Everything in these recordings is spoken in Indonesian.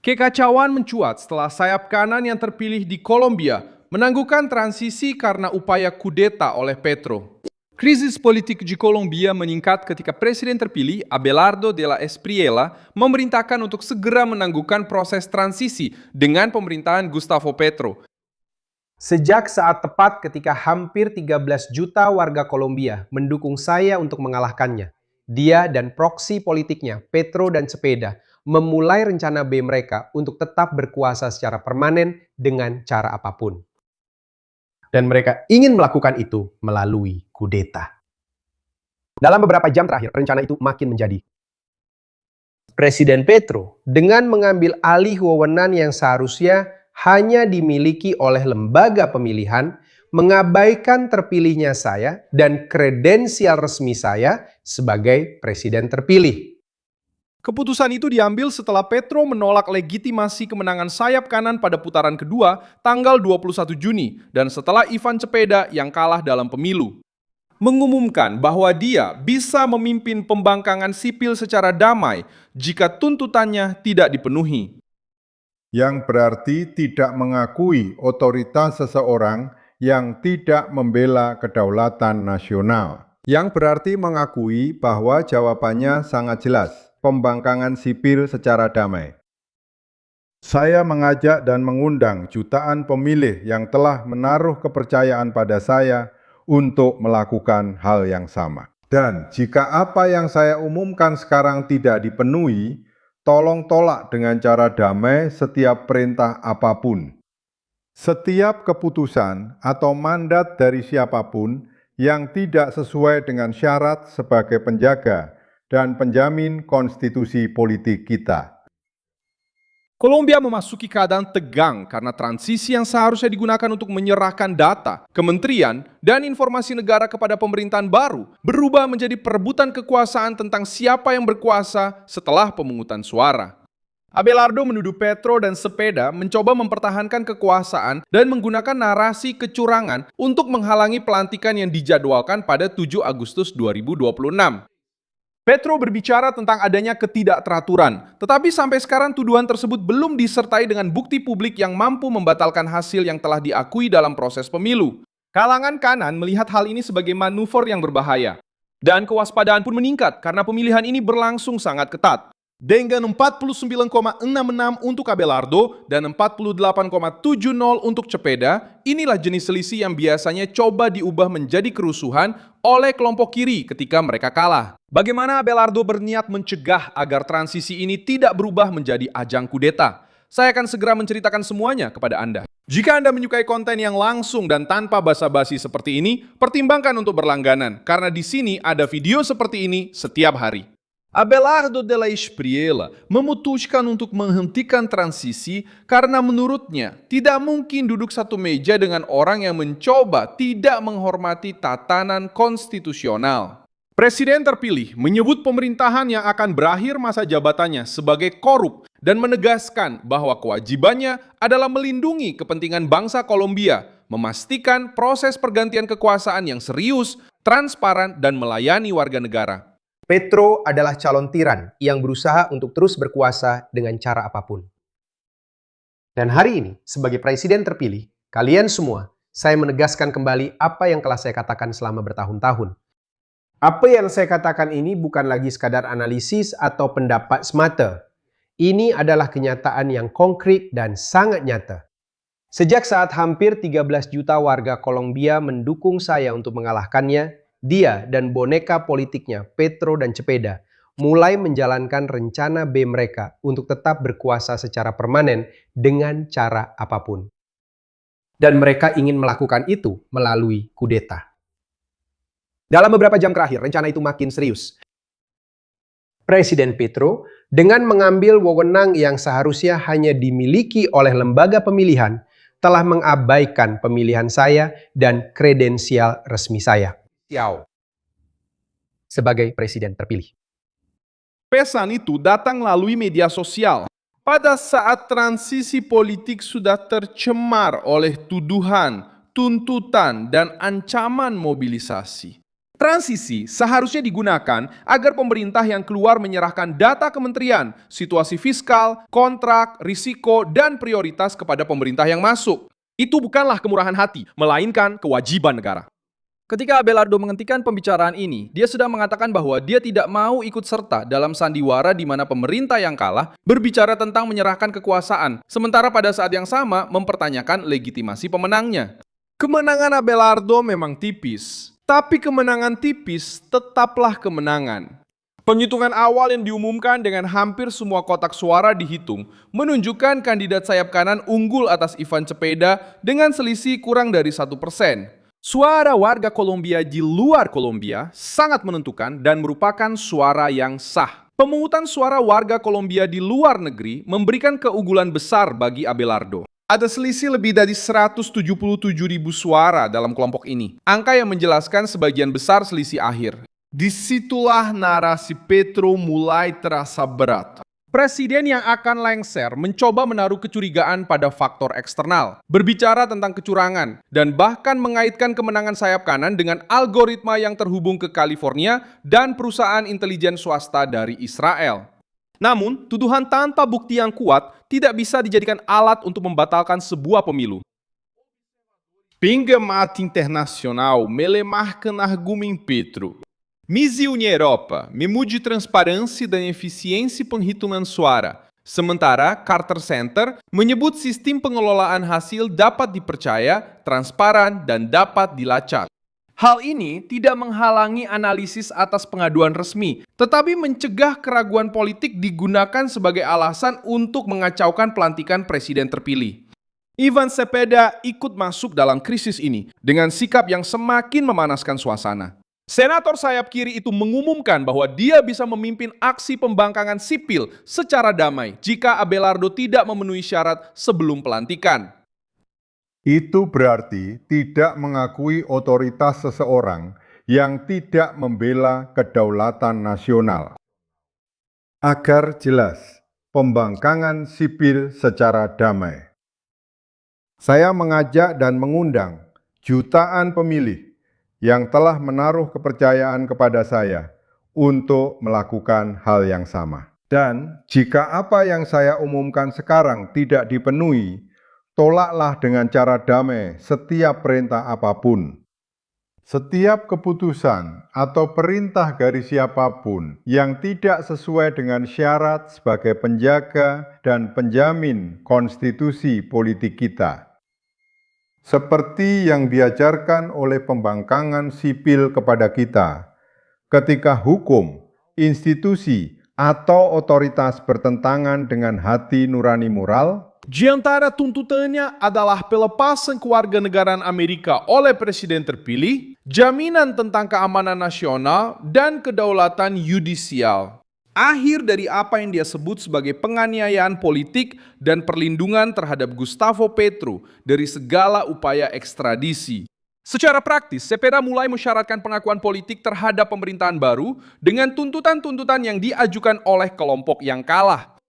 Kekacauan mencuat setelah sayap kanan yang terpilih di Kolombia menangguhkan transisi karena upaya kudeta oleh Petro. Krisis politik di Kolombia meningkat ketika presiden terpilih Abelardo de la Espriella memerintahkan untuk segera menangguhkan proses transisi dengan pemerintahan Gustavo Petro. Sejak saat tepat ketika hampir 13 juta warga Kolombia mendukung saya untuk mengalahkannya, dia dan proksi politiknya, Petro dan Cepeda, memulai rencana B mereka untuk tetap berkuasa secara permanen dengan cara apapun. Dan mereka ingin melakukan itu melalui kudeta. Dalam beberapa jam terakhir, rencana itu makin menjadi. Presiden Petro dengan mengambil alih wewenang yang seharusnya hanya dimiliki oleh lembaga pemilihan, mengabaikan terpilihnya saya dan kredensial resmi saya sebagai presiden terpilih. Keputusan itu diambil setelah Petro menolak legitimasi kemenangan sayap kanan pada putaran kedua tanggal 21 Juni dan setelah Ivan Cepeda yang kalah dalam pemilu. Mengumumkan bahwa dia bisa memimpin pembangkangan sipil secara damai jika tuntutannya tidak dipenuhi. Yang berarti tidak mengakui otoritas seseorang yang tidak membela kedaulatan nasional. Yang berarti mengakui bahwa jawabannya sangat jelas, pembangkangan sipil secara damai. Saya mengajak dan mengundang jutaan pemilih yang telah menaruh kepercayaan pada saya untuk melakukan hal yang sama. Dan jika apa yang saya umumkan sekarang tidak dipenuhi, tolong tolak dengan cara damai setiap perintah apapun. Setiap keputusan atau mandat dari siapapun yang tidak sesuai dengan syarat sebagai penjaga dan penjamin konstitusi politik kita. Kolombia memasuki keadaan tegang karena transisi yang seharusnya digunakan untuk menyerahkan data, kementerian, dan informasi negara kepada pemerintahan baru berubah menjadi perebutan kekuasaan tentang siapa yang berkuasa setelah pemungutan suara. Abelardo menuduh Petro dan Cepeda mencoba mempertahankan kekuasaan dan menggunakan narasi kecurangan untuk menghalangi pelantikan yang dijadwalkan pada 7 Agustus 2026. Petro berbicara tentang adanya ketidakteraturan, tetapi sampai sekarang tuduhan tersebut belum disertai dengan bukti publik yang mampu membatalkan hasil yang telah diakui dalam proses pemilu. Kalangan kanan melihat hal ini sebagai manuver yang berbahaya. Dan kewaspadaan pun meningkat karena pemilihan ini berlangsung sangat ketat. Dengan 49,66 untuk Abelardo dan 48,70 untuk Cepeda, inilah jenis selisih yang biasanya coba diubah menjadi kerusuhan oleh kelompok kiri ketika mereka kalah. Bagaimana Abelardo berniat mencegah agar transisi ini tidak berubah menjadi ajang kudeta? Saya akan segera menceritakan semuanya kepada Anda. Jika Anda menyukai konten yang langsung dan tanpa basa-basi seperti ini, pertimbangkan untuk berlangganan, karena di sini ada video seperti ini setiap hari. Abelardo de la Espriella memutuskan untuk menghentikan transisi karena menurutnya tidak mungkin duduk satu meja dengan orang yang mencoba tidak menghormati tatanan konstitusional. Presiden terpilih menyebut pemerintahan yang akan berakhir masa jabatannya sebagai korup dan menegaskan bahwa kewajibannya adalah melindungi kepentingan bangsa Kolombia, memastikan proses pergantian kekuasaan yang serius, transparan, dan melayani warga negara. Petro adalah calon tiran yang berusaha untuk terus berkuasa dengan cara apapun. Dan hari ini, sebagai presiden terpilih, kalian semua, saya menegaskan kembali apa yang telah saya katakan selama bertahun-tahun. Apa yang saya katakan ini bukan lagi sekadar analisis atau pendapat semata. Ini adalah kenyataan yang konkret dan sangat nyata. Sejak saat hampir 13 juta warga Kolombia mendukung saya untuk mengalahkannya, dia dan boneka politiknya, Petro dan Cepeda, mulai menjalankan rencana B mereka untuk tetap berkuasa secara permanen dengan cara apapun. Dan mereka ingin melakukan itu melalui kudeta. Dalam beberapa jam terakhir, rencana itu makin serius. Presiden Petro dengan mengambil wewenang yang seharusnya hanya dimiliki oleh lembaga pemilihan, telah mengabaikan pemilihan saya dan kredensial resmi saya sebagai presiden terpilih. Pesan itu datang melalui media sosial. Pada saat transisi politik sudah tercemar oleh tuduhan, tuntutan, dan ancaman mobilisasi. Transisi seharusnya digunakan agar pemerintah yang keluar menyerahkan data kementerian, situasi fiskal, kontrak, risiko, dan prioritas kepada pemerintah yang masuk. Itu bukanlah kemurahan hati, melainkan kewajiban negara. Ketika Abelardo menghentikan pembicaraan ini, dia sedang mengatakan bahwa dia tidak mau ikut serta dalam sandiwara di mana pemerintah yang kalah berbicara tentang menyerahkan kekuasaan, sementara pada saat yang sama mempertanyakan legitimasi pemenangnya. Kemenangan Abelardo memang tipis, tapi kemenangan tipis tetaplah kemenangan. Penghitungan awal yang diumumkan dengan hampir semua kotak suara dihitung menunjukkan kandidat sayap kanan unggul atas Ivan Cepeda dengan selisih kurang dari 1%. Suara warga Kolombia di luar Kolombia sangat menentukan dan merupakan suara yang sah. Pemungutan suara warga Kolombia di luar negeri memberikan keunggulan besar bagi Abelardo. Ada selisih lebih dari 177.000 suara dalam kelompok ini. Angka yang menjelaskan sebagian besar selisih akhir. Disitulah narasi Petro mulai terasa berat. Presiden yang akan lengser mencoba menaruh kecurigaan pada faktor eksternal, berbicara tentang kecurangan, dan bahkan mengaitkan kemenangan sayap kanan dengan algoritma yang terhubung ke California dan perusahaan intelijen swasta dari Israel. Namun, tuduhan tanpa bukti yang kuat tidak bisa dijadikan alat untuk membatalkan sebuah pemilu. Pinga mata internacional melemarkan argumen Petro. Misi Uni Eropa, memudi transparansi dan efisiensi penghitungan suara. Sementara Carter Center menyebut sistem pengelolaan hasil dapat dipercaya, transparan, dan dapat dilacak. Hal ini tidak menghalangi analisis atas pengaduan resmi, tetapi mencegah keraguan politik digunakan sebagai alasan untuk mengacaukan pelantikan presiden terpilih. Ivan Cepeda ikut masuk dalam krisis ini dengan sikap yang semakin memanaskan suasana. Senator sayap kiri itu mengumumkan bahwa dia bisa memimpin aksi pembangkangan sipil secara damai jika Abelardo tidak memenuhi syarat sebelum pelantikan. Itu berarti tidak mengakui otoritas seseorang yang tidak membela kedaulatan nasional. Agar jelas, pembangkangan sipil secara damai. Saya mengajak dan mengundang jutaan pemilih yang telah menaruh kepercayaan kepada saya untuk melakukan hal yang sama. Dan jika apa yang saya umumkan sekarang tidak dipenuhi, tolaklah dengan cara damai setiap perintah apapun. Setiap keputusan atau perintah dari siapapun yang tidak sesuai dengan syarat sebagai penjaga dan penjamin konstitusi politik kita. Seperti yang diajarkan oleh pembangkangan sipil kepada kita, ketika hukum, institusi, atau otoritas bertentangan dengan hati nurani moral, Di antara tuntutannya adalah pelepasan kewarganegaraan Amerika oleh presiden terpilih, jaminan tentang keamanan nasional, dan kedaulatan yudisial. Akhir dari apa yang dia sebut sebagai penganiayaan politik dan perlindungan terhadap Gustavo Petro dari segala upaya ekstradisi. Secara praktis, Cepeda mulai mensyaratkan pengakuan politik terhadap pemerintahan baru dengan tuntutan-tuntutan yang diajukan oleh kelompok yang kalah.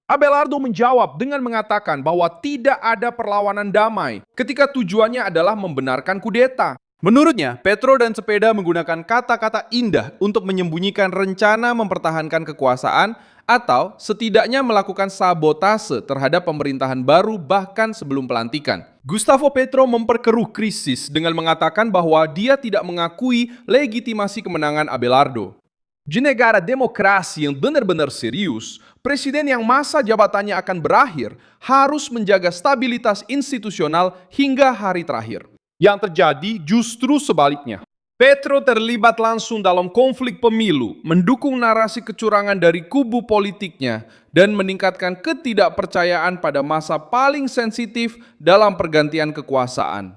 Abelardo menjawab dengan mengatakan bahwa tidak ada perlawanan damai ketika tujuannya adalah membenarkan kudeta. Menurutnya, Petro dan Cepeda menggunakan kata-kata indah untuk menyembunyikan rencana mempertahankan kekuasaan atau setidaknya melakukan sabotase terhadap pemerintahan baru bahkan sebelum pelantikan. Gustavo Petro memperkeruh krisis dengan mengatakan bahwa dia tidak mengakui legitimasi kemenangan Abelardo. Di negara demokrasi yang benar-benar serius, presiden yang masa jabatannya akan berakhir harus menjaga stabilitas institusional hingga hari terakhir. Yang terjadi justru sebaliknya. Petro terlibat langsung dalam konflik pemilu, mendukung narasi kecurangan dari kubu politiknya, dan meningkatkan ketidakpercayaan pada masa paling sensitif dalam pergantian kekuasaan.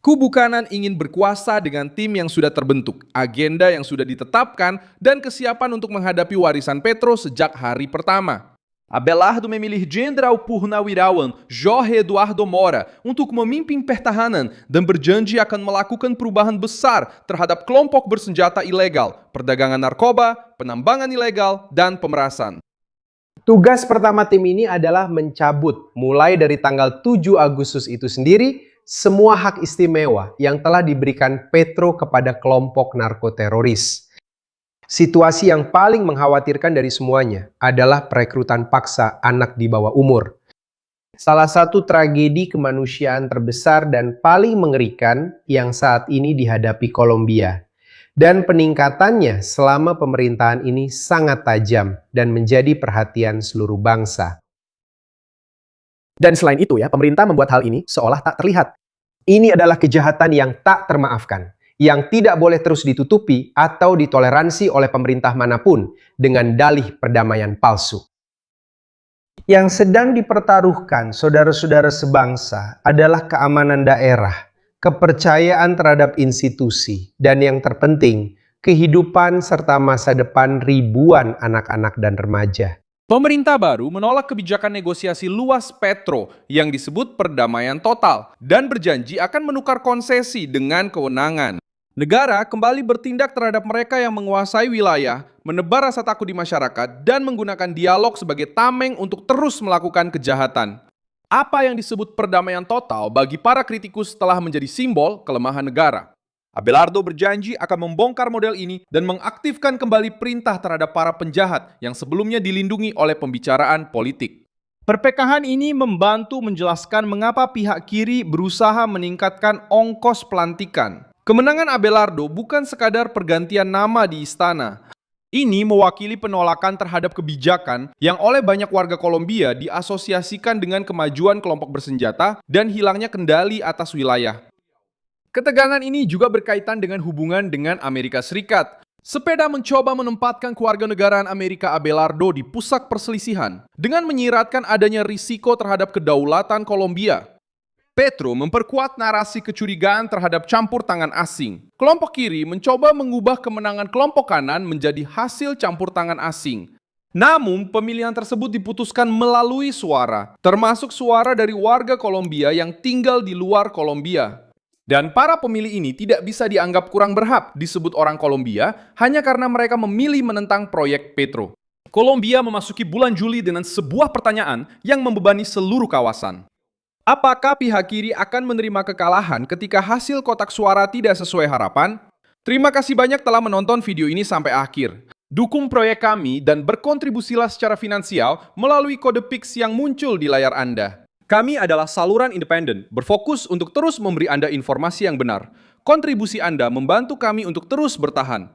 Kubu kanan ingin berkuasa dengan tim yang sudah terbentuk, agenda yang sudah ditetapkan, dan kesiapan untuk menghadapi warisan Petro sejak hari pertama. Abelardo memilih Jenderal Purnawirawan Jorge Eduardo Mora untuk memimpin pertahanan dan berjanji akan melakukan perubahan besar terhadap kelompok bersenjata ilegal, perdagangan narkoba, penambangan ilegal, dan pemerasan. Tugas pertama tim ini adalah mencabut mulai dari tanggal 7 Agustus itu sendiri semua hak istimewa yang telah diberikan Petro kepada kelompok narkoteroris. Situasi yang paling mengkhawatirkan dari semuanya adalah perekrutan paksa anak di bawah umur. Salah satu tragedi kemanusiaan terbesar dan paling mengerikan yang saat ini dihadapi Kolombia. Dan peningkatannya selama pemerintahan ini sangat tajam dan menjadi perhatian seluruh bangsa. Dan selain itu ya, pemerintah membuat hal ini seolah tak terlihat. Ini adalah kejahatan yang tak termaafkan, yang tidak boleh terus ditutupi atau ditoleransi oleh pemerintah manapun dengan dalih perdamaian palsu. Yang sedang dipertaruhkan saudara-saudara sebangsa adalah keamanan daerah, kepercayaan terhadap institusi, dan yang terpenting, kehidupan serta masa depan ribuan anak-anak dan remaja. Pemerintah baru menolak kebijakan negosiasi luas Petro yang disebut perdamaian total dan berjanji akan menukar konsesi dengan kewenangan. Negara kembali bertindak terhadap mereka yang menguasai wilayah, menebar rasa takut di masyarakat, dan menggunakan dialog sebagai tameng untuk terus melakukan kejahatan. Apa yang disebut perdamaian total bagi para kritikus telah menjadi simbol kelemahan negara. Abelardo berjanji akan membongkar model ini dan mengaktifkan kembali perintah terhadap para penjahat yang sebelumnya dilindungi oleh pembicaraan politik. Perpekahan ini membantu menjelaskan mengapa pihak kiri berusaha meningkatkan ongkos pelantikan. Kemenangan Abelardo bukan sekadar pergantian nama di istana. Ini mewakili penolakan terhadap kebijakan yang oleh banyak warga Kolombia diasosiasikan dengan kemajuan kelompok bersenjata dan hilangnya kendali atas wilayah. Ketegangan ini juga berkaitan dengan hubungan dengan Amerika Serikat. Cepeda mencoba menempatkan kewarganegaraan Amerika Abelardo di pusat perselisihan dengan menyiratkan adanya risiko terhadap kedaulatan Kolombia. Petro memperkuat narasi kecurigaan terhadap campur tangan asing. Kelompok kiri mencoba mengubah kemenangan kelompok kanan menjadi hasil campur tangan asing. Namun, pemilihan tersebut diputuskan melalui suara, termasuk suara dari warga Kolombia yang tinggal di luar Kolombia. Dan para pemilih ini tidak bisa dianggap kurang berhak disebut orang Kolombia hanya karena mereka memilih menentang proyek Petro. Kolombia memasuki bulan Juli dengan sebuah pertanyaan yang membebani seluruh kawasan. Apakah pihak kiri akan menerima kekalahan ketika hasil kotak suara tidak sesuai harapan? Terima kasih banyak telah menonton video ini sampai akhir. Dukung proyek kami dan berkontribusilah secara finansial melalui kode Pix yang muncul di layar Anda. Kami adalah saluran independen, berfokus untuk terus memberi Anda informasi yang benar. Kontribusi Anda membantu kami untuk terus bertahan.